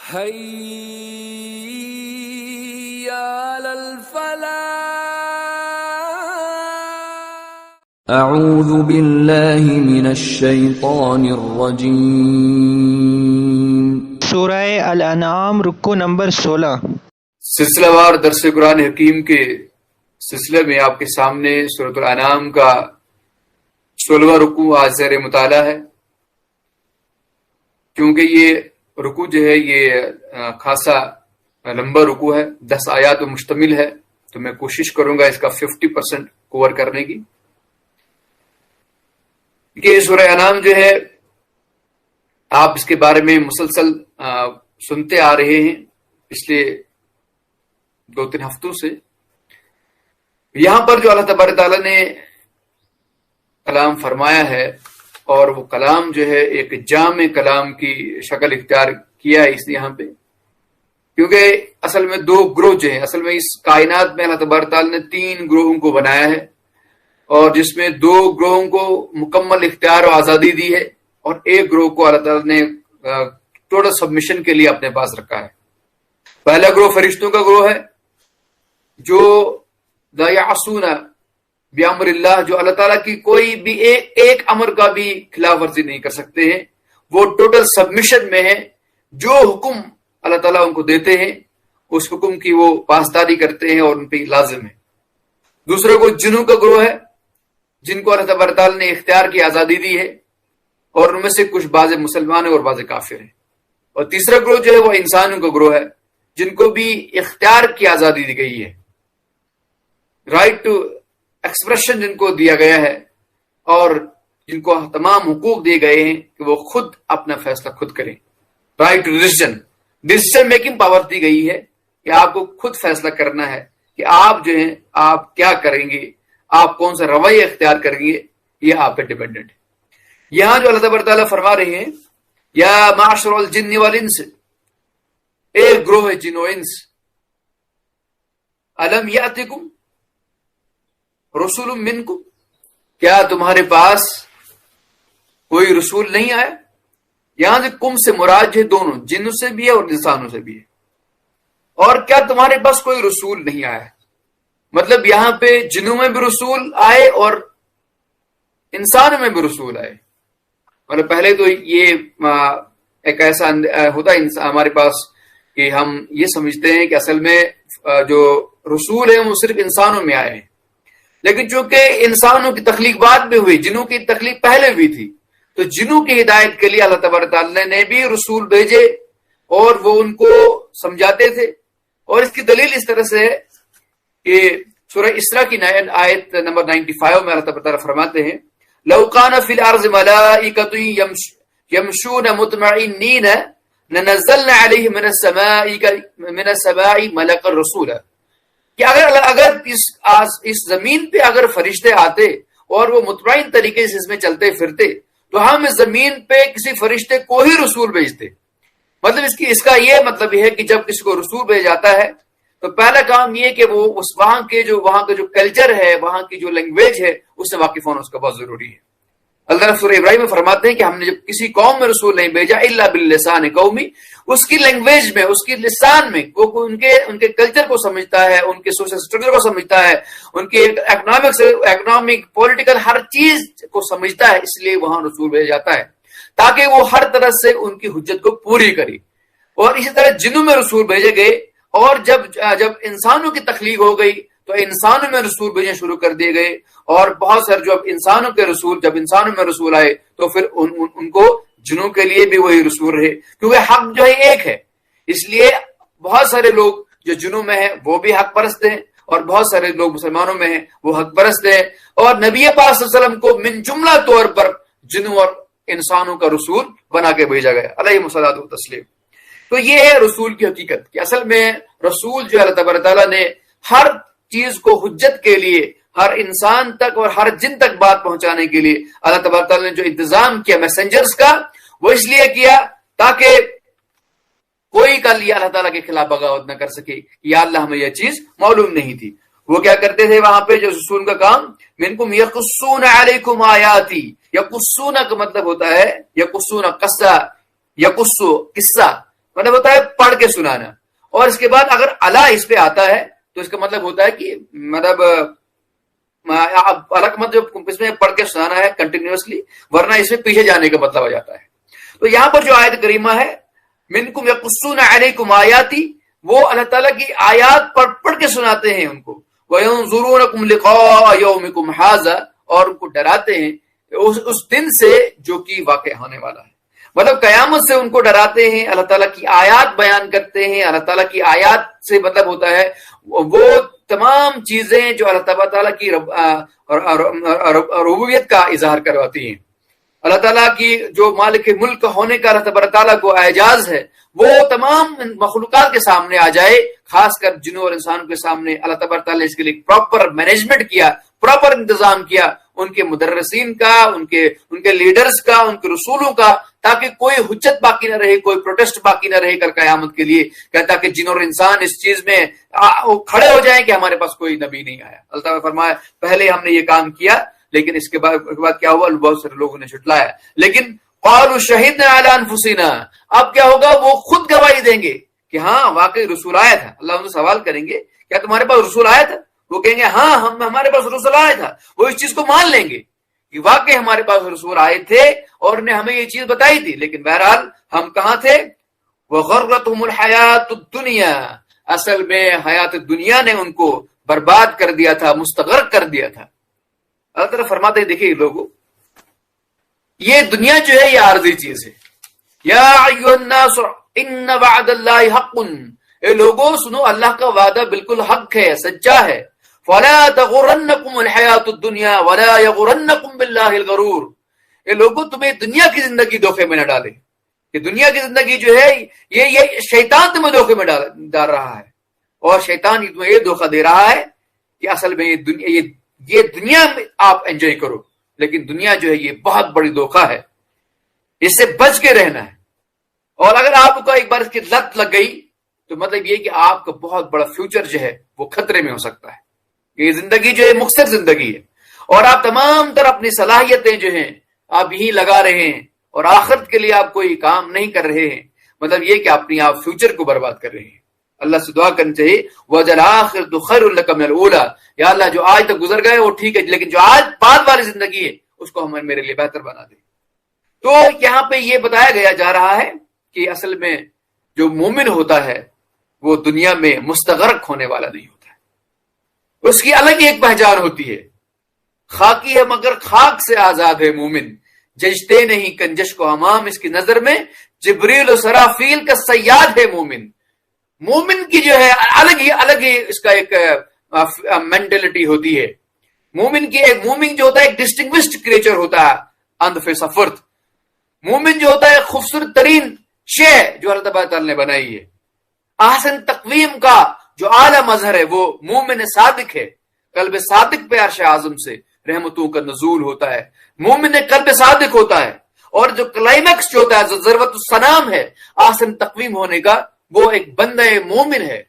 حي على الفلاح. اعوذ باللہ من الشیطان الرجیم. سورہ الانعام رکو نمبر 16. سلسلہ وار درس قرآن حکیم کے سلسلے میں آپ کے سامنے سورۃ الانعام کا 16واں رکو آج زیر مطالعہ ہے. کیونکہ یہ رکو جو ہے یہ خاصا لمبا رکو ہے، 10 آیات پر مشتمل ہے، تو میں کوشش کروں گا اس کا 50% کور کرنے کی. کہ سورہ انعام جو ہے آپ اس کے بارے میں مسلسل سنتے آ رہے ہیں پچھلے 2-3 ہفتوں سے. یہاں پر جو اللہ تبارک تعالیٰ نے کلام فرمایا ہے، اور وہ کلام جو ہے ایک جامع کلام کی شکل اختیار کیا ہے اس یہاں پہ، کیونکہ اصل میں 2 گروہ جو ہیں، اصل میں اس کائنات میں اللہ تبارک تعالیٰ نے 3 گروہوں کو بنایا ہے، اور جس میں 2 گروہوں کو مکمل اختیار و آزادی دی ہے، اور ایک گروہ کو اللہ تعالیٰ نے ٹوٹل سبمیشن کے لیے اپنے پاس رکھا ہے. پہلا گروہ فرشتوں کا گروہ ہے، جو لا یعصون بِأَمْرِ اللہ، جو اللہ تعالیٰ کی کوئی بھی ایک امر کا بھی خلاف ورزی نہیں کر سکتے ہیں. وہ ٹوٹل سبمیشن میں ہے، جو حکم اللہ تعالیٰ ان کو دیتے ہیں اس حکم کی وہ پاسداری کرتے ہیں اور ان پہ لازم ہے. دوسرا کو جنوں کا گروہ ہے، جن کو اللہ تبارک تعالیٰ نے اختیار کی آزادی دی ہے، اور ان میں سے کچھ بعض مسلمان ہیں اور بعض کافر ہیں. اور تیسرا گروہ جو ہے وہ انسانوں کا گروہ ہے، جن کو بھی اختیار کی آزادی دی گئی ہے، رائٹ ٹو ایکسپریشن جن کو دیا گیا ہے، اور جن کو تمام حقوق دیے گئے ہیں کہ وہ خود اپنا فیصلہ خود کریں. Right to decision making power دی گئی ہے کہ آپ کو خود فیصلہ کرنا ہے کہ آپ جو ہیں آپ کیا کریں گے، آپ کون سا رویہ اختیار کریں گے، یہ آپ پہ ڈیپینڈنٹ ہے. یہاں جو اللہ تبارک تعالیٰ فرما رہے ہیں یا معاشر الجن والانس، ایک گروہ ہے جن و انس، الم یاتکم رسول منکم، کیا تمہارے پاس کوئی رسول نہیں آیا؟ یہاں سے کم سے مراد ہے دونوں، جنوں سے بھی ہے اور انسانوں سے بھی ہے. اور کیا تمہارے پاس کوئی رسول نہیں آیا؟ مطلب یہاں پہ جنوں میں بھی رسول آئے اور انسانوں میں بھی رسول آئے. مطلب پہلے تو یہ ایک ایسا ہوتا ہے ہمارے پاس کہ ہم یہ سمجھتے ہیں کہ اصل میں جو رسول ہیں وہ صرف انسانوں میں آئے ہیں، لیکن چونکہ انسانوں کی تخلیق بعد میں ہوئی، جنوں کی تخلیق پہلے ہوئی تھی، تو جنوں کی ہدایت کے لیے اللہ تبارک تعالیٰ نے بھی رسول بھیجے اور وہ ان کو سمجھاتے تھے. اور اس کی دلیل اس طرح سے ہے کہ سورہ اسراء کی آیت نمبر 95 میں اللہ تبارک تعالیٰ فرماتے ہیں لو کان فی الارض ملائکۃ یمشون مطمئنین لنزلنا علیہم من السماء ملکا رسولا، کہ اگر اس زمین پہ اگر فرشتے آتے اور وہ مطمئن طریقے سے اس میں چلتے پھرتے تو ہم اس زمین پہ کسی فرشتے کو ہی رسول بھیجتے. مطلب اس کا یہ مطلب یہ ہے کہ جب کسی کو رسول بھیجا جاتا ہے تو پہلا کام یہ کہ وہ اس وہاں کا جو کلچر ہے، وہاں کی جو لینگویج ہے، اس سے واقف ہونا اس کا بہت ضروری ہے. اللہ سورہ ابراہیم میں فرماتے ہیں کہ ہم نے جب کسی قوم میں رسول نہیں بھیجا الا باللسان قومی، اس کی لینگویج میں، اس کی لسان میں، وہ ان کے کلچر کو سمجھتا ہے، ان کے سوشل اسٹرکچر کو سمجھتا ہے، ان کے اکنامک پولیٹیکل ہر چیز کو سمجھتا ہے، اس لیے وہاں رسول بھیجا جاتا ہے تاکہ وہ ہر طرح سے ان کی حجت کو پوری کرے. اور اسی طرح جنوں میں رسول بھیجے گئے، اور جب انسانوں کی تخلیق ہو گئی تو انسانوں میں رسول بھیجنے شروع کر دیے گئے. اور بہت سارے جب انسانوں میں رسول آئے تو پھر ان کو جنوں کے لیے بھی وہی رسول رہے، کیونکہ حق جو ہے ایک ہے. اس لیے بہت سارے لوگ جو جنوں میں ہیں وہ بھی حق پرست ہیں، اور بہت سارے لوگ مسلمانوں میں ہیں وہ حق پرست ہیں. اور نبی پاک صلی اللہ علیہ وسلم کو من جملہ طور پر جنوں اور انسانوں کا رسول بنا کے بھیجا گیا علیہ الصلوۃ والتسلیم. تو یہ ہے رسول کی حقیقت کہ اصل میں رسول جو اللہ تبارک تعالیٰ نے ہر چیز کو حجت کے لیے ہر انسان تک اور ہر جن تک بات پہنچانے کے لیے اللہ تبارک تعالیٰ نے جو انتظام کیا میسنجرز کا، وہ اس لیے کیا تاکہ کوئی کل یہ اللہ تعالیٰ کے خلاف بغاوت نہ کر سکے کہ یا اللہ ہمیں یہ چیز معلوم نہیں تھی. وہ کیا کرتے تھے وہاں پہ جو رسول کا کام، منکم یقصون علیکم آیاتی، یقصون کا مطلب ہوتا ہے یقصون قصہ، یقصو قصہ مطلب ہوتا ہے پڑھ کے سنانا. اور اس کے بعد اگر اللہ اس پہ آتا ہے تو اس کا مطلب ہوتا ہے کہ مطلب الگ مطلب اس میں پڑھ کے سنانا ہے کنٹینیوسلی، ورنہ اس میں پیچھے جانے کا مطلب آ جاتا ہے. تو یہاں پر جو آیت کریمہ ہے منکم یقصون علیکم آیاتی، وہ اللہ تعالیٰ کی آیات پڑھ کے سناتے ہیں ان کو. وَيَنظُرُونَكُمْ لِقَاءَ يَوْمِكُمْ هَذَا، اور ان کو ڈراتے ہیں اس دن سے جو کہ واقع ہونے والا ہے. مطلب قیامت سے ان کو ڈراتے ہیں، اللہ تعالیٰ کی آیات بیان کرتے ہیں. اللہ تعالیٰ کی آیات سے مطلب ہوتا ہے وہ تمام چیزیں جو اللہ تعالیٰ کی ربوبیت کا اظہار کرواتی ہیں. اللہ تعالیٰ کی جو مالک ملک ہونے کا اللہ تعالیٰ کو اعجاز ہے وہ تمام مخلوقات کے سامنے آ جائے، خاص کر جنوں اور انسانوں کے سامنے. اللہ تعالیٰ نے اس کے لیے پراپر مینجمنٹ کیا، پراپر انتظام کیا، ان کے مدرسین کا، ان کے لیڈرز کا، ان کے رسولوں کا، تاکہ کوئی حجت باقی نہ رہے، کوئی پروٹیسٹ باقی نہ رہے کل قیامت کے لیے، تاکہ جن اور انسان اس چیز میں کھڑے ہو جائیں کہ ہمارے پاس کوئی نبی نہیں آیا. اللہ تعالیٰ نے فرمایا پہلے ہم نے یہ کام کیا، لیکن اس کے بعد کیا ہوا، بہت سارے لوگوں نے جھٹلایا. لیکن قالوا شہدنا علی انفسنا، اب کیا ہوگا، وہ خود گواہی دیں گے کہ ہاں واقعی رسول آیا تھا. اللہ ان سے سوال کریں گے کیا تمہارے پاس رسول آیا تھا؟ وہ کہیں گے ہاں ہمارے پاس رسول آیا تھا. وہ اس چیز کو مان لیں گے کہ واقعی ہمارے پاس رسول آئے تھے اور نے ہمیں یہ چیز بتائی تھی، لیکن بہرحال ہم کہاں تھے. وغرتهم الحیات الدنیا، اصل میں حیات دنیا نے ان کو برباد کر دیا تھا، مستغرق کر دیا تھا. اللہ تعالیٰ فرماتے ہیں دیکھیے لوگوں، یہ دنیا جو ہے یہ عارضی چیز ہے. یا ایھا الناس ان وعد اللہ حق، اے لوگوں سنو اللہ کا وعدہ بالکل حق ہے، سچا ہے. فلا تغرنکم الحیات الدنیا ولا یغرنکم باللہ الغرور، اے لوگوں تمہیں دنیا کی زندگی دھوکے میں نہ ڈالے. کہ دنیا کی زندگی جو ہے یہ شیطان تمہیں دھوکے میں ڈال رہا ہے، اور شیطان تمہیں یہ دھوکہ دے رہا ہے کہ اصل میں یہ دنیا میں آپ انجوائے کرو، لیکن دنیا جو ہے یہ بہت بڑی دھوکہ ہے، اس سے بچ کے رہنا ہے. اور اگر آپ کو ایک بار اس کی لت لگ گئی تو مطلب یہ کہ آپ کا بہت بڑا فیوچر جو ہے وہ خطرے میں ہو سکتا ہے. یہ زندگی جو ہے مختصر زندگی ہے، اور آپ تمام طرح اپنی صلاحیتیں جو ہیں آپ یہی لگا رہے ہیں، اور آخرت کے لیے آپ کوئی کام نہیں کر رہے ہیں. مطلب یہ کہ اپنی آپ فیوچر کو برباد کر رہے ہیں. اللہ سے دعا کرنی چاہیے وَجَلْ آخِرْتُ خَيْرٌ لَكَ مِنَ الْأُولَى، یا اللہ جو آج تک گزر گئے وہ ٹھیک ہے، لیکن جو آج بعد والی زندگی ہے اس کو ہمیں میرے لیے بہتر بنا دے. تو یہاں پہ یہ بتایا گیا جا رہا ہے کہ اصل میں جو مومن ہوتا ہے وہ دنیا میں مستغرق ہونے والا نہیں ہوتا ہے. اس کی الگ ایک پہچان ہوتی ہے، خاکی ہے مگر خاک سے آزاد ہے مومن، ججتے نہیں کنجش کو امام اس کی نظر میں، جبریل و سرافیل کا صیاد ہے مومن. مومن کی جو ہے الگ ہی اس کا ایک مینٹلٹی ہوتی ہے. مومن جو ہوتا ہے ایک ڈسٹنگوشڈ کریچر ہوتا ہے آن دی فیس آف ارتھ. مومن جو ہوتا ہے خوبصورت ترین شے جو اللہ تعالیٰ نے بنائی ہے. احسن تقویم کا جو اعلیٰ مظہر ہے وہ مومن صادق ہے. قلب صادق پہ عرش اعظم سے رحمتوں کا نزول ہوتا ہے. مومن قلب صادق ہوتا ہے، اور جو کلائمیکس جو ہوتا ہے جو ذروت السلام ہے احسن تقویم ہونے کا، وہ ایک بندہ مومن ہے.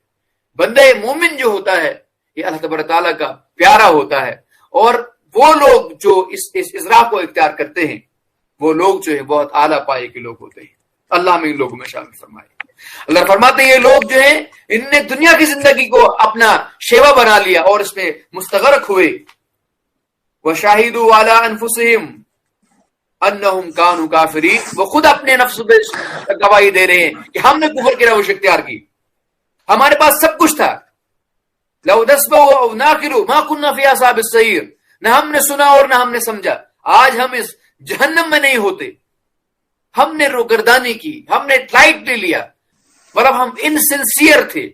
بندہ مومن جو ہوتا ہے یہ اللہ تبارک تعالیٰ کا پیارا ہوتا ہے. اور وہ لوگ جو اس راہ کو اختیار کرتے ہیں وہ لوگ جو ہے بہت اعلیٰ پائے کے لوگ ہوتے ہیں. اللہ ہمیں ان لوگوں میں شامل فرمائے. اللہ فرماتے ہیں یہ لوگ جو ہیں ان نے دنیا کی زندگی کو اپنا شیوا بنا لیا اور اس میں مستغرق ہوئے. وَشَاهِدُوا عَلَىٰ أَنفُسِهِمْ أَنَّهُمْ كَانُوا كَافِرِينَ، وہ خود اپنے نفس پہ گواہی دے رہے ہیں کہ ہم نے کفر کی روش اختیار کی، ہمارے پاس سب کچھ تھا. لَوْ نَسْمَعُ أَوْ نَعْقِلُ مَا كُنَّا فِي أَصْحَابِ السَّعِيرِ، نہ ہم نے سنا اور نہ ہم نے سمجھا، آج ہم اس جہنم میں نہیں ہوتے. ہم نے روگردانی کی، ہم نے لائٹ لے لیا، مطلب ہم انسنسیئر تھے،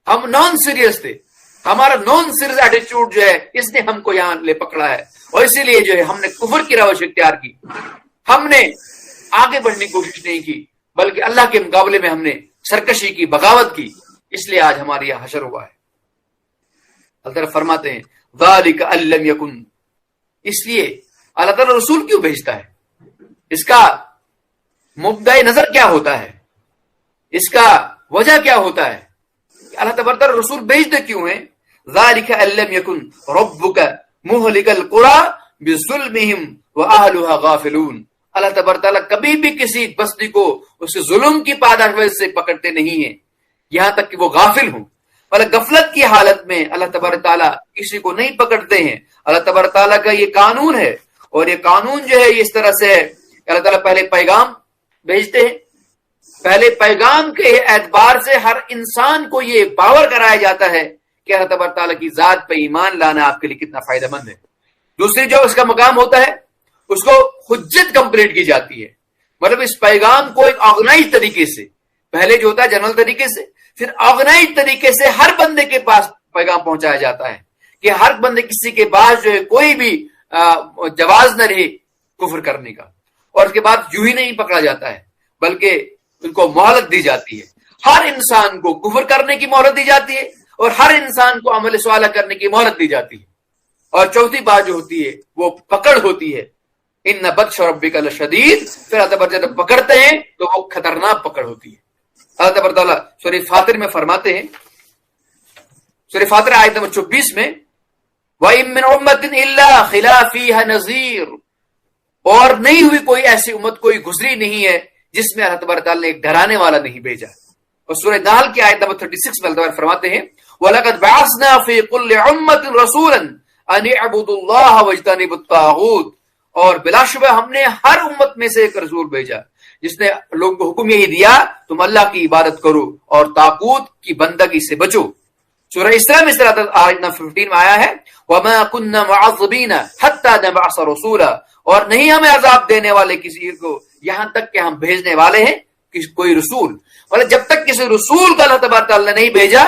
ہم نان سیریس تھے. ہمارا نان سیریس ایٹیچیوڈ جو ہے اس نے ہم کو یہاں لے پکڑا ہے، اور اسی لیے جو ہے ہم نے کفر کی روش اختیار کی. ہم نے آگے بڑھنے کی کوشش نہیں کی، بلکہ اللہ کے مقابلے میں ہم نے سرکشی کی، بغاوت کی. اس لیے آج ہمارے یہاں حشر ہوا ہے. اللہ تعالیٰ فرماتے ہیں ذَلِكَ أَن لَّمْ يَكُن، اس لیے اللہ تعالیٰ رسول کیوں بھیجتا ہے؟ اس کا مبدأ نظر کیا ہوتا ہے؟ اس کا وجہ کیا ہوتا ہے؟ اللہ تبارک رسول بھیجتے کیوں ہیں؟ ذَلِكَ أَن لَّمْ يَكُن رَبُّكَ مُهْلِكَ الْقُرَىٰ بِظُلْمِهِمْ وَأَهْلُهَا غَافِلُونَ. اللہ تبارک تعالیٰ کبھی بھی کسی بستی کو اس ظلم کی پاداش سے پکڑتے نہیں ہیں، یہاں تک کہ وہ غافل ہوں. مطلب غفلت کی حالت میں اللہ تبارک تعالیٰ کسی کو نہیں پکڑتے ہیں. اللہ تبارک تعالیٰ کا یہ قانون ہے, اور یہ قانون جو ہے اس طرح سے اللہ تعالیٰ پہلے پیغام بھیجتے ہیں. پہلے پیغام کے اعتبار سے ہر انسان کو یہ باور کرایا جاتا ہے کہ اللہ تبارک تعالیٰ کی ذات پہ ایمان لانا آپ کے لیے کتنا فائدہ مند ہے. دوسری جو اس کا مقام ہوتا ہے اس کو حجت کمپلیٹ کی جاتی ہے. مطلب اس پیغام کو ایک آرگنائز طریقے سے, پہلے جو ہوتا ہے جنرل طریقے سے, پھر آرگنائز طریقے سے ہر بندے کے پاس پیغام پہنچایا جاتا ہے کہ ہر بندے کسی کے پاس جو ہے کوئی بھی جواز نہ رہے کفر کرنے کا. اور اس کے بعد یوں ہی نہیں پکڑا جاتا ہے بلکہ ان کو مہلت دی جاتی ہے. ہر انسان کو کفر کرنے کی مہلت دی جاتی ہے اور ہر انسان کو عمل صالح کرنے کی مہلت دی جاتی ہے. اور چوتھی بات جو ہوتی ہے وہ پکڑ ہوتی ہے. ان بطش ربک لشدید, پھر اللہ تبارک جب پکڑتے ہیں تو وہ خطرناک پکڑ ہوتی ہے. اللہ تبارک تعالیٰ سورہ فاطر میں فرماتے ہیں, سورہ فاطر آیت نمبر 24 میں, وَإِن مِّنْ أُمَّةٍ إِلَّا خِلَا فِيهَا نَذِيرٌ, اور نہیں ہوئی کوئی ایسی امت, کوئی گزری نہیں ہے جس میں اللہ تبارک تعالیٰ نے ایک ڈرانے والا نہیں بھیجا. اور سورہ نحل کی آیت نمبر 36 میں اللہ تبارک فرماتے ہیں, وَلَقَدْ بَعَثْنَا فِي كُلِّ أُمَّةٍ رَسُولًا أَنِ اعْبُدُوا اللَّهَ وَاجْتَنِبُوا الطَّاغُوتَ, اور بلا شبہ ہم نے ہر امت میں سے ایک رسول بھیجا جس نے لوگوں کو حکم یہی دیا تم اللہ کی عبادت کرو اور طاغوت کی بندگی سے بچو. سورہ اسراء میں آیت نمبر 15 میں آیا ہے, وَمَا كُنَّا مُعَذِّبِينَ حَتَّى نَبْعَثَ رَسُولًا, اور نہیں ہمیں عذاب دینے والے کسی کو یہاں تک کہ ہم بھیجنے والے ہیں کوئی رسول. اور جب تک کسی رسول کو اللہ تبارک تعالیٰ نے نہیں بھیجا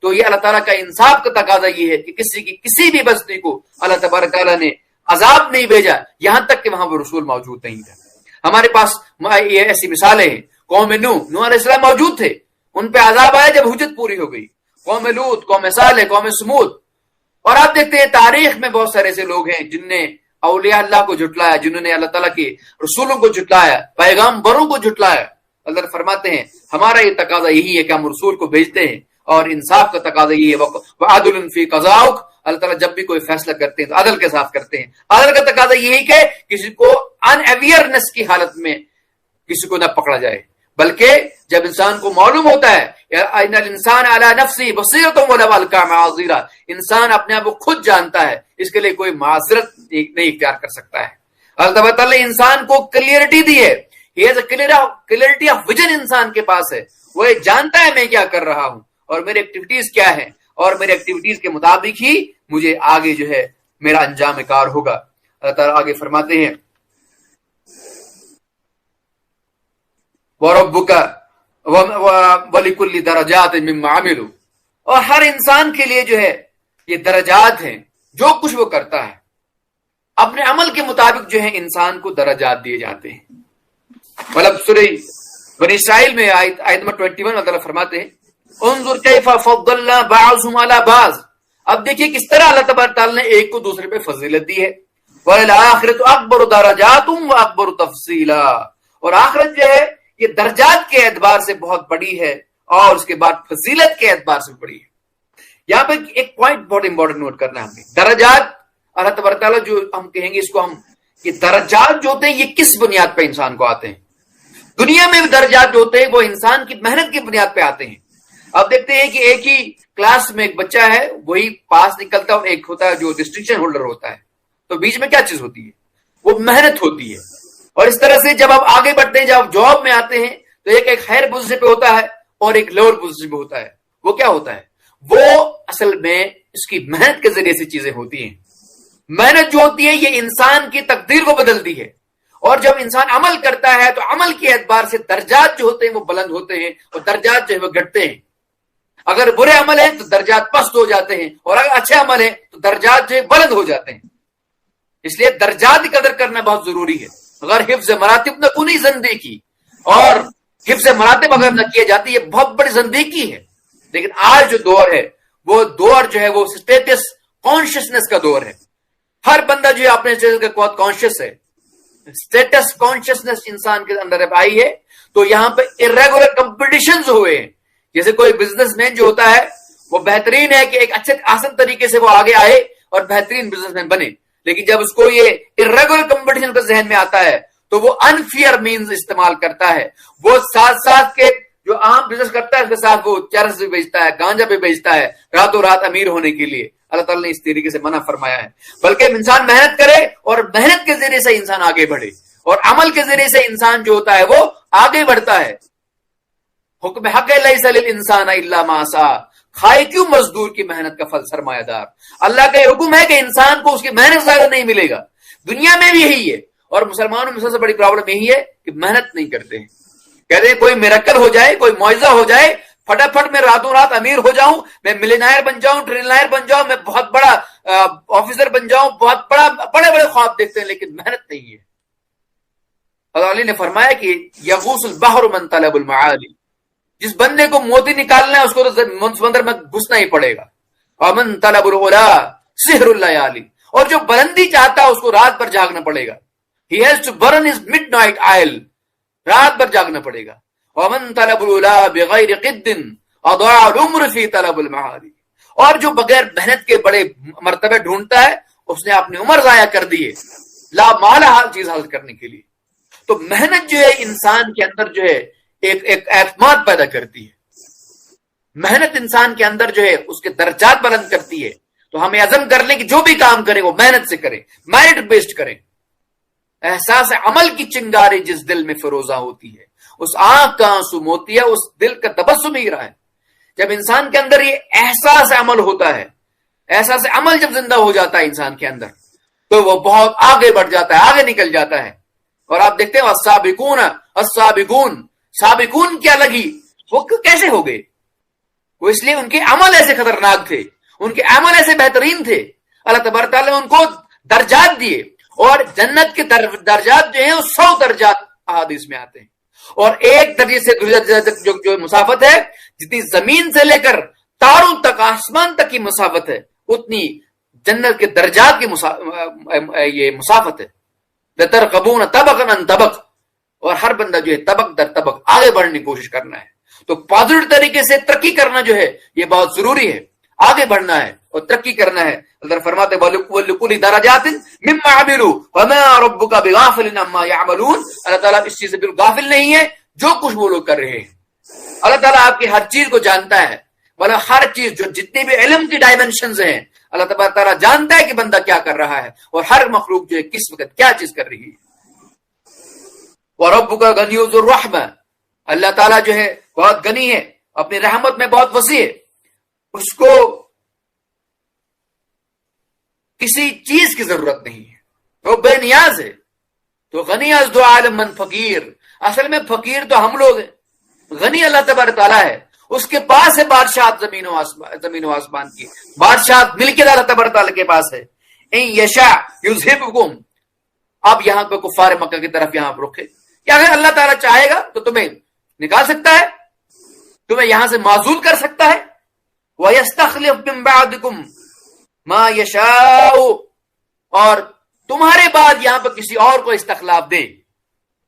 تو یہ اللہ تعالیٰ کا انصاف کا تقاضا یہ ہے کہ کسی بھی بستی کو اللہ تبارک تعالیٰ نے عذاب نہیں بھیجا یہاں تک کہ وہاں وہ رسول موجود نہیں تھا. ہمارے پاس یہ ایسی مثالیں ہیں, قوم نوح علیہ السلام موجود تھے, ان پہ عذاب آیا جب حجت پوری ہو گئی. قوم لوط, قوم صالح, قوم سمود. اور آپ دیکھتے ہیں تاریخ میں بہت سارے ایسے لوگ ہیں جن نے اولیاء اللہ کو جھٹلایا, جنہوں نے اللہ تعالیٰ کے رسولوں کو جھٹلایا, پیغامبروں کو جھٹلایا. اللہ فرماتے ہیں ہمارا یہ تقاضا یہی ہے کہ ہم رسول کو بھیجتے ہیں, اور انصاف کا تقاضا یہی ہے وعدل فی قضاؤک, اللہ تعالیٰ جب بھی کوئی فیصلہ کرتے ہیں تو عدل کے ساتھ کرتے ہیں. عدل کا تقاضا یہی کہ کسی کو ان اویئرنس کی حالت میں کسی کو نہ پکڑا جائے, بلکہ جب انسان کو معلوم ہوتا ہے ان الانسان علی نفسہ بصیرۃ ولو القی معاذیرا, انسان اپنے آپ کو خود جانتا ہے, اس کے لیے کوئی معذرت نہیں اختیار کر سکتا ہے. اللہ تعالیٰ نے انسان کو کلیئرٹی دی ہے, کلیئرٹی آف ویژن انسان کے پاس ہے, وہ یہ جانتا ہے میں کیا کر رہا ہوں اور میری ایکٹیویٹیز کیا ہے, اور میری ایکٹیویٹیز کے مطابق ہی مجھے آگے جو ہے میرا انجام کار ہوگا. اللہ تعالیٰ آگے فرماتے ہیں وَرَبُّكَ وَلِكُلِّ دَرَجَاتٍ مِّمَّا عَمِلُوا, اور ہر انسان کے لیے جو ہے یہ درجات ہیں, جو کچھ وہ کرتا ہے اپنے عمل کے مطابق جو ہے انسان کو درجات دیے جاتے ہیں. مطلب سورہ بنی اسرائیل میں آیت نمبر 21 اللہ تعالیٰ فرماتے ہیں انظر کیف فضلنا بعضهم على بعض, اب دیکھیے کس طرح اللہ تبارک تعالیٰ نے ایک کو دوسرے پہ فضیلت دی ہے. وَالْآخِرَةُ أَكْبَرُ دَرَجَاتٌ وَأَكْبَرُ تَفْصِيلًا, اور آخرت جو ہے یہ درجات کے اعتبار سے بہت بڑی ہے اور اس کے بعد فضیلت کے اعتبار سے بڑی ہے. یہاں پہ ایک پوائنٹ بہت امپورٹنٹ نوٹ کرنا ہے ہمیں. درجات اللہ تبارک تعالیٰ جو ہم کہیں گے اس کو ہم, یہ درجات جو ہوتے ہیں یہ کس بنیاد پہ انسان کو آتے ہیں. دنیا میں بھی درجات جو ہوتے ہیں وہ انسان کی محنت کی بنیاد پہ آتے ہیں. اب دیکھتے ہیں کہ ایک ہی کلاس میں ایک بچہ ہے وہی پاس نکلتا ہے, اور ایک ہوتا ہے جو ڈسٹنکشن ہولڈر ہوتا ہے, تو بیچ میں کیا چیز ہوتی ہے, وہ محنت ہوتی ہے. اور اس طرح سے جب آپ آگے بڑھتے ہیں, جب آپ جاب میں آتے ہیں تو ایک ہائر پوزیشن پہ ہوتا ہے اور ایک لوور پوزیشن پہ ہوتا ہے. وہ کیا ہوتا ہے, وہ اصل میں اس کی محنت کے ذریعے سے چیزیں ہوتی ہیں. محنت جو ہوتی ہے یہ انسان کی تقدیر کو بدلتی ہے, اور جب انسان عمل کرتا ہے تو عمل کے اعتبار سے درجات جو ہوتے ہیں وہ بلند ہوتے ہیں, اور درجات جو ہے وہ گھٹتے ہیں. اگر برے عمل ہیں تو درجات پست ہو جاتے ہیں, اور اگر اچھے عمل ہیں تو درجات جو ہے بلند ہو جاتے ہیں. اس لیے درجات کی قدر کرنا بہت ضروری ہے. اگر حفظ مراتب نہ کنی زندگی, اور حفظ مراتب اگر نہ کیے جاتی یہ بہت بڑی زندگی ہے. لیکن آج جو دور ہے وہ دور جو ہے وہ اسٹیٹس کانشیسنس کا دور ہے. ہر بندہ جو ہے اپنے اسٹیٹس کا بہت کانشیس ہے. اسٹیٹس کانشیسنس انسان کے اندر آئی ہے, تو یہاں پہ irregular competitions ہوئے ہیں. جیسے کوئی بزنس مین جو ہوتا ہے وہ بہترین ہے کہ ایک اچھے آسان طریقے سے وہ آگے آئے اور بہترین بزنس مین بنے, لیکن جب اس کو یہ irregular competition کا ذہن میں آتا ہے تو وہ unfair means استعمال کرتا ہے. وہ ساتھ ساتھ کے جو عام بزنس کرتا ہے اس کے ساتھ وہ چرس بھی بیچتا ہے, گانجا بھی بیچتا ہے راتوں رات امیر ہونے کے لیے. اللہ تعالیٰ نے اس طریقے سے منع فرمایا ہے. بلکہ انسان محنت کرے اور محنت کے ذریعے سے انسان آگے بڑھے, اور عمل کے ذریعے سے انسان جو ہوتا ہے وہ آگے بڑھتا ہے. حکم حق لیس للانسان الا ما سعى, کھائے کیوں مزدور کی محنت کا پھل سرمایہ دار. اللہ کا یہ حکم ہے کہ انسان کو اس کی محنت زیادہ نہیں ملے گا. دنیا میں بھی یہی ہے, اور مسلمانوں میں سب سے بڑی پرابلم یہی ہے کہ محنت نہیں کرتے ہیں. کہتے ہیں کوئی میریکل ہو جائے, کوئی معجزہ ہو جائے, فٹافٹ میں راتوں رات امیر ہو جاؤں, میں ملینائر بن جاؤں, ٹریلینائر بن جاؤں, میں بہت بڑا آفیسر بن جاؤں, بہت بڑے بڑے خواب دیکھتے ہیں, لیکن محنت نہیں ہے. اللہ علی نے فرمایا کہ یغوث البحر من طلب المعالی, جس بندے کو موتی نکالنا ہے اس کو تو سمندر میں گھسنا ہی پڑے گا. ومن طلب العلا سحر اللیالی, اور جو بلندی چاہتا ہے اس کو رات بھر جاگنا پڑے گا. He has to burn his midnight oil, رات بھر جاگنا پڑے گا. ومن طلب العلا بغیر قد اضاع العمر فی طلب المعالی, اور جو بغیر محنت کے بڑے مرتبے ڈھونڈتا ہے اس نے اپنی عمر ضائع کر دی ہے لا مال چیز حاصل کرنے کے لیے. تو محنت جو ہے انسان کے اندر جو ہے ایک اعتماد پیدا کرتی ہے. محنت انسان کے اندر جو ہے اس کے درجات بلند کرتی ہے. تو ہمیں عزم کر لیں کہ جو بھی کام کریں وہ محنت سے کریں, میرٹ بیسڈ کریں. احساس عمل کی چنگاری جس دل میں فروزہ ہوتی ہے, اس آنکھ کا آنسو موتی ہے, اس دل کا تبسم ہی رہا ہے. جب انسان کے اندر یہ احساس عمل ہوتا ہے, احساس عمل جب زندہ ہو جاتا ہے انسان کے اندر, تو وہ بہت آگے بڑھ جاتا ہے, آگے نکل جاتا ہے. اور آپ دیکھتے ہیں السابقون السابقون, سابقون کیا لگی, وہ کیسے ہو گئے؟ وہ اس لیے ان کے عمل ایسے خطرناک تھے, ان کے عمل ایسے بہترین تھے. اللہ تبارک تعالیٰ نے ان کو درجات دیے, اور جنت کے درجات جو ہیں وہ 100 درجات احادیث میں آتے ہیں. اور ایک درجے سے دوسرے درجے تک جو مسافت ہے, جتنی زمین سے لے کر تاروں تک, آسمان تک کی مسافت ہے, اتنی جنت کے درجات کی یہ مسافت ہے. لترقبون طبقا عن طبق, اور ہر بندہ جو ہے طبق در طبق آگے بڑھنے کی کوشش کرنا ہے. تو پازیٹو طریقے سے ترقی کرنا جو ہے یہ بہت ضروری ہے, آگے بڑھنا ہے اور ترقی کرنا ہے. اللہ فرماتے وَلِكُلِّ دَرَجَاتٍ مِمَّا عَمِلُوا وَمَا رَبُّكَ بِغَافِلٍ عَمَّا يَعْمَلُونَ. اللہ تعالیٰ اس چیز سے بالکل غافل نہیں ہے جو کچھ وہ لوگ کر رہے ہیں. اللہ تعالیٰ آپ کی ہر چیز کو جانتا ہے, مطلب ہر چیز جو جتنے بھی علم کی ڈائمینشنز ہیں اللہ تبارک تعالیٰ جانتا ہے کہ بندہ کیا کر رہا ہے, اور ہر مخلوق جو ہے کس وقت کیا چیز کر رہی ہے. وَرَبُّكَ غَنِيٌّ ذُو الرَّحْمَةِ, اللہ تعالیٰ جو ہے بہت غنی ہے, اپنی رحمت میں بہت وسیع ہے, اس کو کسی چیز کی ضرورت نہیں ہے, وہ بے نیاز ہے. تو غنی از دو عالم من فقیر, اصل میں فقیر تو ہم لوگ ہیں, غنی اللہ تبارک تعالیٰ ہے, اس کے پاس ہے بادشاہت زمین و آسمان کی, بادشاہت ملکیت اللہ تبارک تعالیٰ کے پاس ہے. ان یشاء یذہبکم, اب یہاں پہ کفار مکہ کی طرف یہاں پر رکھے, کیا اگر اللہ تعالیٰ چاہے گا تو تمہیں نکال سکتا ہے, تمہیں یہاں سے معزول کر سکتا ہے. وَيَسْتَخْلِفْ مِن بَعْدِكُمْ مَا يَشَاءُ, اور تمہارے بعد یہاں پہ کسی اور کو استخلاف دے,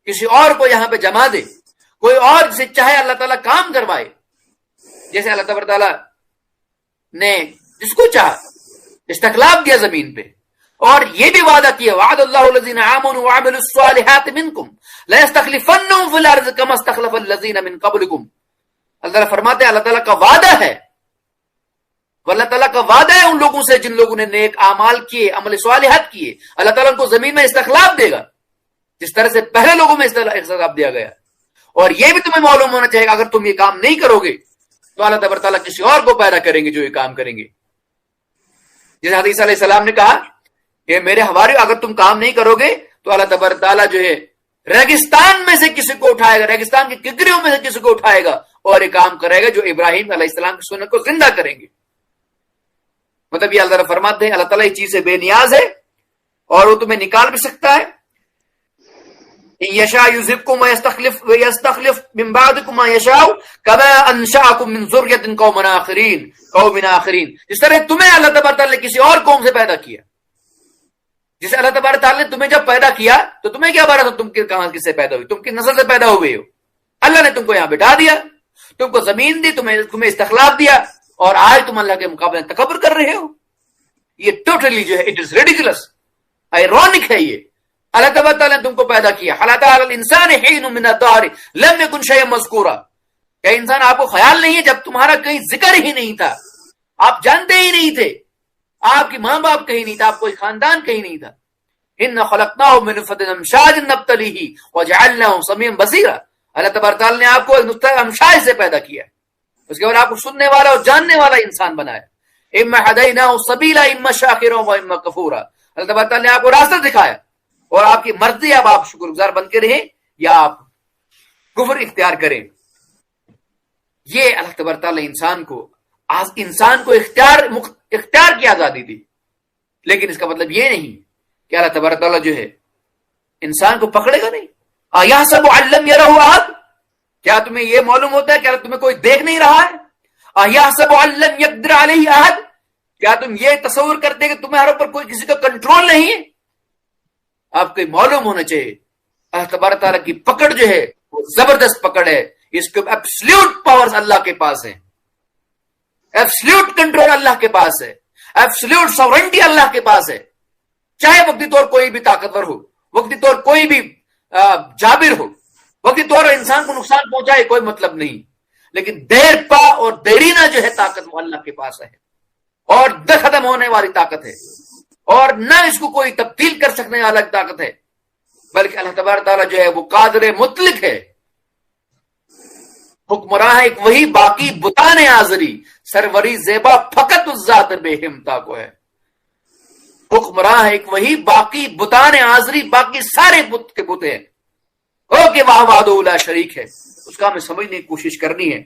کسی اور کو یہاں پہ جما دے, کوئی اور جسے چاہے اللہ تعالیٰ کام کروائے. جیسے اللہ تبارک تعالیٰ نے جس کو چاہا استخلاف دیا زمین پہ, اور یہ بھی وعدہ کیا وعد اللہ الذین آمنوا وعملوا الصالحات منکم لَيَسْتَخْلِفَنَّهُمْ فِي الْأَرْضِ كَمَا اسْتَخْلَفَ الَّذِينَ مِن قَبْلِكُمْ. اللہ فرماتے ہیں اللہ تعالیٰ کا وعدہ ہے, اللہ تعالیٰ کا وعدہ ہے ان لوگوں سے جن لوگوں نے نیک اعمال کیے, عمل صالحات کیے, اللہ تعالیٰ ان کو زمین میں استخلاف دے گا جس طرح سے پہلے لوگوں میں استخلاف دیا گیا. اور یہ بھی تمہیں معلوم ہونا چاہیے اگر تم یہ کام نہیں کرو گے تو اللہ تبارک تعالیٰ کسی اور کو پیدا کریں گے جو یہ کام کریں گے. جیسے حضرت عیسیٰ علیہ السلام نے کہا کہ میرے حواری اگر تم کام نہیں کرو گے تو اللہ تبارک تعالیٰ جو ہے ریگستان میں سے کسی کو اٹھائے گا, ریگستان کی ککریوں میں سے کسی کو اٹھائے گا اور یہ کام کرے گا جو ابراہیم علیہ السلام کی سنت کو زندہ کریں گے. مطلب یہ اللہ فرماتے ہیں اللہ تعالیٰ یہ چیز سے بے نیاز ہے اور وہ تمہیں نکال بھی سکتا ہے. یشاء یذہبکم ویستخلف من بعدکم ما یشاء کما انشأکم من ذریۃ قوم آخرین. جس طرح تمہیں اللہ تبارک تعالیٰ نے کسی اور قوم سے پیدا کیا, جسے اللہ تبارک تعالیٰ نے تمہیں جب پیدا کیا تو تمہیں کیا بارہ تھا, تم کہاں کس سے پیدا ہوئی, تم کس نسل سے پیدا ہوئے ہو. اللہ نے تم کو یہاں بٹھا دیا, تم کو زمین دی, تمہیں استخلاف دیا, اور آج تم اللہ کے مقابلے میں تکبر کر رہے ہو. یہ ٹوٹلی جو ہے اٹ از ریڈیکولس, آئرونک ہے. یہ اللہ تبارک تعالیٰ نے تم کو پیدا کیا. حَلَّ عَلَى الْإِنسَانِ حِينٌ مِّنَ الدَّهْرِ لَمْ يَكُنْ شَيْئًا مَّذْكُورًا. کیا انسان آپ کو خیال نہیں ہے جب تمہارا کہیں ذکر ہی نہیں تھا، آپ جانتے ہی نہیں تھے، آپ کی ماں باپ کہیں نہیں تھا، آپ کوئی خاندان کہیں نہیں تھا، ان خلقناہ من نطفۃ امشاج نبتلیہ وجعلناہ سمیعا بصیرا، اللہ تبارک تعالیٰ نے آپ کو ایک نطفہ امشاج سے پیدا کیا، اس کے بعد آپ کو سننے والا اور جاننے والا انسان بنایا، اما ہدیناہ السبیل اما شاکرا واما کفورا، اللہ تبارک تعالیٰ نے آپ کو راستہ دکھایا، اور آپ کی مرضی اب آپ شکر گزار بن کے رہیں یا آپ کفر اختیار کریں۔ یہ اللہ تبارک تعالیٰ انسان کو اختیار کی آزادی دی، لیکن اس کا مطلب یہ نہیں کہ اللہ تبارک تعالیٰ جو ہے انسان کو پکڑے گا نہیں۔ اَيَحْسَبُ أَن لَّمْ يَرَهُ أَحَدٌ، کیا تمہیں یہ معلوم ہوتا ہے کہ تمہیں کوئی دیکھ نہیں رہا ہے؟ اَيَحْسَبُ أَن لَّمْ يَقْدِرْ عَلَيْهِ أَحَدٌ، کیا تم یہ تصور کرتے کہ تمہارے اوپر کوئی کسی کا کنٹرول نہیں ہے؟ آپ کو معلوم ہونا چاہیے اللہ تبارک تعالیٰ کی پکڑ جو ہے وہ زبردست پکڑ ہے، اس کے ایبسلیوٹ پاورز اللہ کے پاس ہے، ایبسلیوٹ کنٹرول اللہ کے پاس ہے، ایبسلیوٹ سورنٹی اللہ کے پاس ہے، چاہے وقتی طور کوئی بھی طاقتور ہو، وقتی طور کوئی بھی جابر ہو، وقتی طور انسان کو نقصان پہنچائے، کوئی مطلب نہیں، لیکن دیر پا اور دیرینہ جو ہے طاقت وہ اللہ کے پاس ہے، اور ختم ہونے والی طاقت ہے، اور نہ اس کو کوئی تبدیل کر سکنے والا طاقت ہے، بلکہ اللہ تبارک تعالیٰ جو ہے وہ قادر مطلق ہے، حکمراں ایک وہی باقی بتان آزری، سروری زیبا فقط اس ذات بے ہمتا کو ہے، حکمراں ایک وہی باقی بتان آزری، باقی سارے بت کے بت ہیں، او کہ واہ وحدہ لا شریک ہے، اس کا ہمیں سمجھنے کی کوشش کرنی ہے۔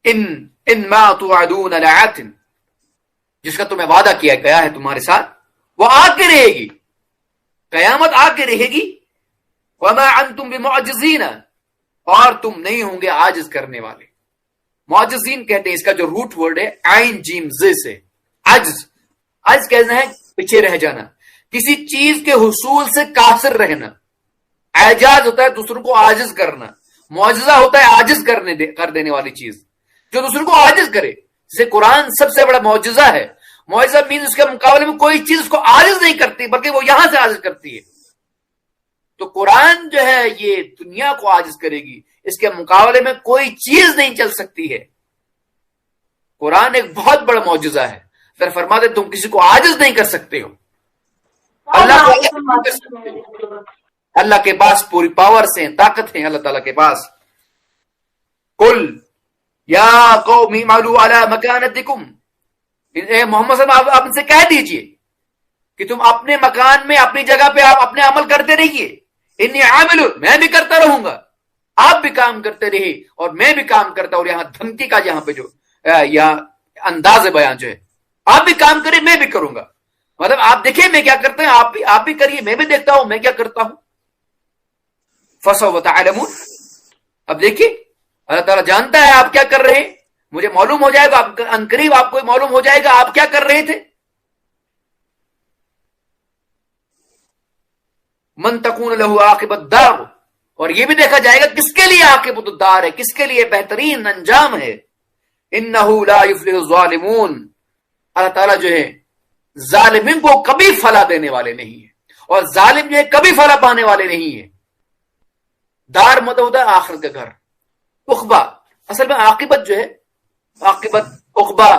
ان ما توعدون لآت، جس کا تمہیں وعدہ کیا گیا ہے تمہارے ساتھ وہ آ کے رہے گی، قیامت آ کے رہے گی، وما انتم بمعجزین، اور تم نہیں ہوں گے عاجز کرنے والے۔ معجزین کہتے ہیں، اس کا جو روٹ ورڈ ہے عین جیم ز سے، عجز، عجز کہنا ہے پیچھے رہ جانا، کسی چیز کے حصول سے قاصر رہنا، اعجاز ہوتا ہے دوسروں کو عاجز کرنا، معجزہ ہوتا ہے عاجز کر دینے والی چیز، جو دوسروں کو عاجز کرے، جسے قرآن سب سے بڑا معجزہ ہے۔ معجزہ مین اس کے مقابلے میں کوئی چیز اس کو عاجز نہیں کرتی، بلکہ وہ یہاں سے عاجز کرتی ہے۔ تو قرآن جو ہے یہ دنیا کو عاجز کرے گی، اس کے مقابلے میں کوئی چیز نہیں چل سکتی ہے۔ قرآن ایک بہت بڑا معجزہ ہے، پھر فرماتے تم کسی کو عاجز نہیں کر سکتے ہو، اللہ کو عاجز نہیں کر سکتے ہو۔ اللہ کے پاس پوری پاور سے طاقت ہے، اللہ تعالیٰ کے پاس۔ قل یا قوم اعملوا علی مکانتکم، اے محمد صلی اللہ علیہ وسلم آپ ان سے کہہ دیجئے کہ تم اپنے مکان میں، اپنی جگہ پہ آپ اپنے عمل کرتے رہیے، انی عامل، میں بھی کرتا رہوں گا، آپ بھی کام کرتے رہیے اور میں بھی کام کرتا ہوں۔ اور یہاں دھمکی کا یہاں پہ جو یہاں انداز بیان جو ہے، آپ بھی کام کریں میں بھی کروں گا، مطلب آپ دیکھیں میں کیا کرتا ہوں، آپ بھی کریے، میں بھی دیکھتا ہوں میں کیا کرتا ہوں۔ فسوف تعلمون، اب دیکھیے اللہ تعالیٰ جانتا ہے آپ کیا کر رہے ہیں، مجھے معلوم ہو جائے گا، عنقریب آپ کو معلوم ہو جائے گا آپ کیا کر رہے تھے۔ من تکون لہ عاقبۃ الدار، اور یہ بھی دیکھا جائے گا کس کے لیے عاقبۃ الدار ہے، کس کے لیے بہترین انجام ہے۔ انہ لا یفلح الظالمون، اللہ تعالیٰ جو ہے ظالمین کو کبھی فلاح دینے والے نہیں ہے، اور ظالم جو ہے کبھی فلاح پانے والے نہیں ہے۔ دار مطلب ہوتا ہے آخرت کا گھر، عقبہ اصل میں عاقبت جو ہے، عاقبت عقبہ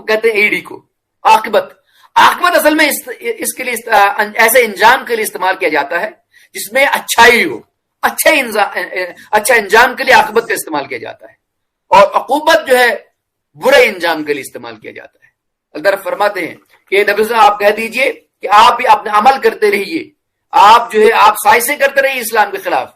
کہتے ہیں ایڑی کو، عاقبت اصل میں اس کے لیے ایسے انجام کے لیے استعمال کیا جاتا ہے جس میں اچھائی ہو، اچھا انجام کے لیے عاقبت کا استعمال کیا جاتا ہے، اور عقوبت جو ہے برے انجام کے لیے استعمال کیا جاتا ہے۔ اللہ فرماتے ہیں کہ نبی صلی اللہ علیہ وسلم آپ کہہ دیجئے کہ آپ بھی اپنا عمل کرتے رہیے، آپ جو ہے آپ سائسیں کرتے رہیے اسلام کے خلاف،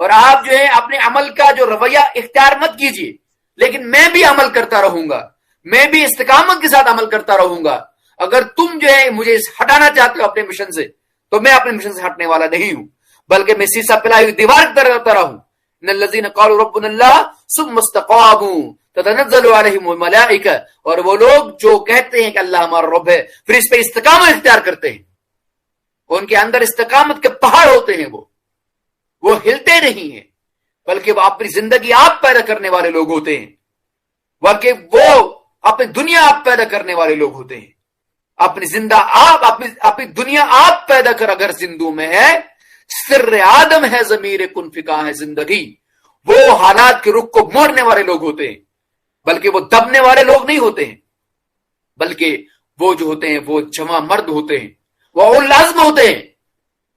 اور آپ جو ہے اپنے عمل کا جو رویہ اختیار مت کیجیے، لیکن میں بھی عمل کرتا رہوں گا، میں بھی استقامت کے ساتھ عمل کرتا رہوں گا۔ اگر تم جو ہے مجھے ہٹانا چاہتے ہو اپنے مشن سے، تو میں اپنے مشن سے ہٹنے والا نہیں ہوں، بلکہ میں سیسا پلائی ہوئی دیوار کی طرح ہوتا رہوں۔ ان الذین قالوا ربنا اللہ ثم استقاموا تتنزل علیہم الملائکہ، اور وہ لوگ جو کہتے ہیں کہ اللہ ہمارا رب ہے، پھر اس پہ استقامت اختیار کرتے ہیں، ان کے اندر استقامت کے پہاڑ ہوتے ہیں، وہ ہلتے نہیں ہیں، بلکہ وہ اپنی زندگی آپ پیدا کرنے والے لوگ ہوتے ہیں، بلکہ وہ اپنی دنیا آپ پیدا کرنے والے لوگ ہوتے ہیں۔ اپنی دنیا آپ پیدا کر اگر زندوں میں ہے سر آدم ہے ضمیر کن فکا ہے زندگی. وہ حالات کے رخ کو موڑنے والے لوگ ہوتے ہیں، بلکہ وہ دبنے والے لوگ نہیں ہوتے ہیں، بلکہ وہ جو ہوتے ہیں وہ جمع مرد ہوتے ہیں، وہ اول العزم ہوتے ہیں.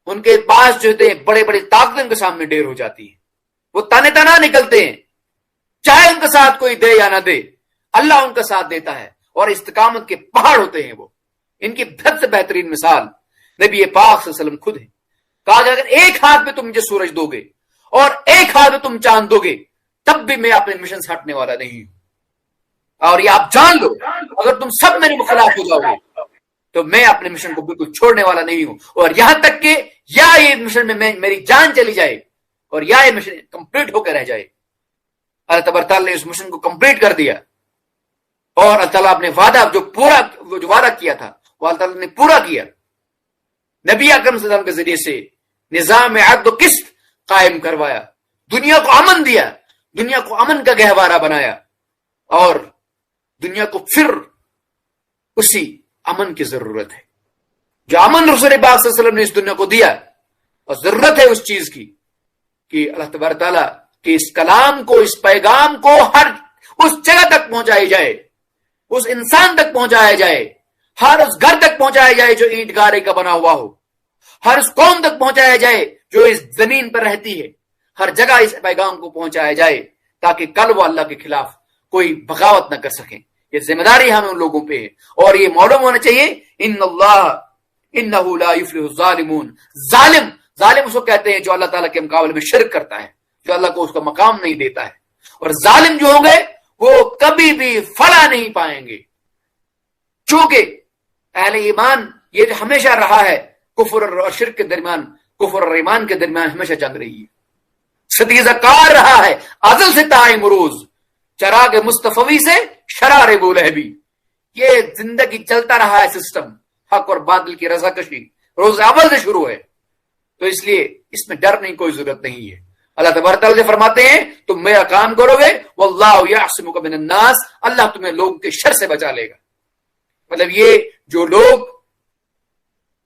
ان کے پاس جو ہوتے ہیں بڑے بڑے طاقتیں ان کے سامنے ڈھیر ہو جاتی ہیں، وہ تانے تنا نکلتے ہیں، چاہے ان کا ساتھ کوئی دے یا نہ دے، اللہ ان کا ساتھ دیتا ہے، اور استقامت کے پہاڑ ہوتے ہیں وہ. ان کی سب سے بہترین مثال نبی پاک صلی اللہ علیہ وسلم خود ہے. کہا کہ اگر ایک ہاتھ میں تم مجھے سورج دو گے اور ایک ہاتھ میں تم چاند دو گے تب بھی میں اپنے مشن سے ہٹنے والا نہیں ہوں. اور یہ آپ جان لو، اگر تم سب میرے مخالف ہو جاؤ گے تو میں اپنے مشن کو بالکل چھوڑنے والا نہیں ہوں. اور یہاں تک کہ یا یہ مشن میں میری جان چلی جائے اور یا یہ مشن کمپلیٹ ہو کے رہ جائے. اللہ تبارک تعالیٰ نے اس مشن کو کمپلیٹ کر دیا، اور اللہ تعالیٰ اپنے وعدہ جو وعدہ کیا تھا وہ اللہ تعالیٰ نے پورا کیا. نبی اکرم صلی اللہ علیہ وسلم کے ذریعے سے نظام عدل و قسط قائم کروایا، دنیا کو امن دیا، دنیا کو امن کا گہوارہ بنایا، اور دنیا کو پھر اسی امن کی ضرورت ہے جو امن رسول پاک صلی اللہ علیہ وسلم نے اس دنیا کو دیا. اور ضرورت ہے اس چیز کی کہ اللہ تبارک تعالیٰ کہ اس کلام کو، اس پیغام کو ہر اس جگہ تک پہنچایا جائے، اس انسان تک پہنچایا جائے، ہر اس گھر تک پہنچایا جائے جو اینٹ گارے کا بنا ہوا ہو، ہر اس قوم تک پہنچایا جائے جو اس زمین پر رہتی ہے، ہر جگہ اس پیغام کو پہنچایا جائے تاکہ کل وہ اللہ کے خلاف کوئی بغاوت نہ کر سکیں. یہ ذمہ داری ہمیں ان لوگوں پہ ہے، اور یہ معلوم ہونا چاہیے ان اللہ انہ لا یفلح الظالمون. ظالم اس کو کہتے ہیں جو اللہ تعالیٰ کے مقابلے میں شرک کرتا ہے، جو اللہ کو اس کا مقام نہیں دیتا ہے. اور ظالم جو ہوں گے وہ کبھی بھی فلاح نہیں پائیں گے، چونکہ اہل ایمان یہ ہمیشہ رہا ہے کفر اور شرک کے درمیان، کفر اور ایمان کے درمیان ہمیشہ جنگ رہی ہے، ستیزہ کار رہا ہے ازل سے تائم روز، چراغ مصطفی سے شرار ابو لہبی. یہ زندگی چلتا رہا ہے سسٹم، حق اور باطل کی رضا کشی روز اول سے شروع ہے. تو اس لیے اس میں ڈرنے کی کوئی ضرورت نہیں ہے. اللہ تبارک تعالیٰ سے فرماتے ہیں تم میرا کام کرو گے واللہ یعصمک من الناس، اللہ تمہیں لوگوں کے شر سے بچا لے گا. مطلب یہ جو لوگ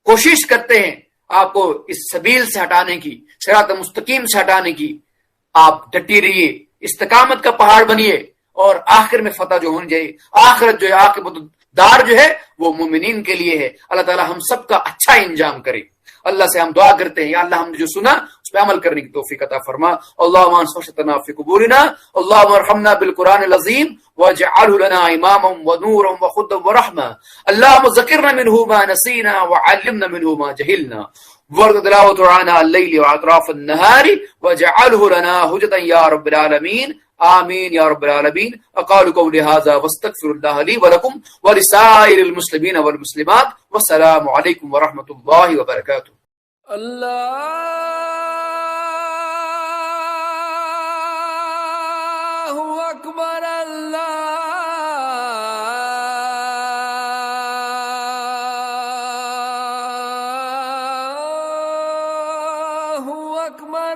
کوشش کرتے ہیں آپ کو اس سبیل سے ہٹانے کی، صراط مستقیم سے ہٹانے کی، آپ ڈٹی رہیے، استقامت کا پہاڑ بنیے، اور آخر میں فتح جو ہو جائے، آخرت جو ہے عاقبت دار جو ہے وہ مومنین کے لیے ہے. اللہ تعالیٰ ہم سب کا اچھا انجام کرے. اللہ سے ہم دعا کرتے ہیں یا اللہ ہم نے جو سنا اس پہ عمل کرنے کی توفیق عطا فرما. اللهم انصرنا في قبورنا، اللهم ارحمنا بالقرآن العظيم واجعله لنا اماما ونورا وهدى ورحمة. اللهم ذكرنا منه ما نسينا وعلمنا منه ما جهلنا، وارض تلاوته عنا الليل واطراف النهار واجعله لنا حجة يا رب العالمين. آمین یا رب العالمین. اقول قولی هذا واستغفر الله لي ولكم ولسائر المسلمين والمسلمات، والسلام علیکم ورحمۃ اللہ وبرکاتہ. اللہ اکبر، اللہ اکبر.